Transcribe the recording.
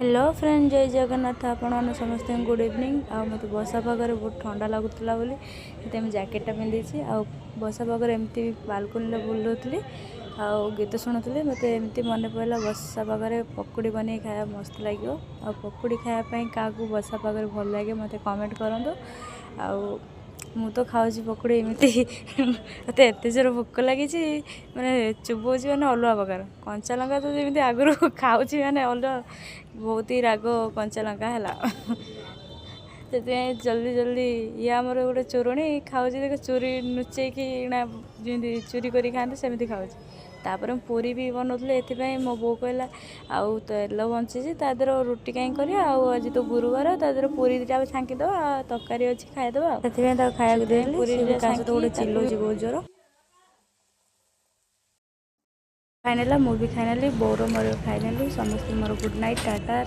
Hello friend, जय जगन्नाथ। आपण समस्त गुड इवनिंग। मत बसा पागे बहुत ठंडा लगुला बोली मुझे जैकेटा पिंधि आ बसा पागे एमती बालकोनी बुलूली आ गीत शुणुली। मत एमती मन पड़ा बसा पागे पकुड़ी बन खाया मस्त लगे। आ पकुड़ी खायापी क्या बसा पागे भल लगे मत कमेंट करूँ। मु तो खाऊँ पकुड़ी एमती मत एत जोर भोक लगी मैंने चुबौची मैंने अलग प्रकार। कंचा लंका तो जमी आगुरी खाऊँ मैंने अलग बहुत ही राग कंचा लंका है से जल्दी जल्दी ये आमर गोटे चोरणी खाऊँ देख चोरी लुचेकी जमी चोरी कर खाते सेमती खाऊँ। तापर पूरी भी बनाऊे ये मो बो कहला आउ तेल बंची तादर रुटी कहीं कर आज तो गुरुवार तादर पूरी दुटा छांकीद तरकारी अच्छी खाईदेव से खाया देली पूरी गोटे चिल्लाऊँ बहुत जोर खाई ना मुझे खाई ना बोर मोर खाई समस्त मोर गुड नाइट टाटा।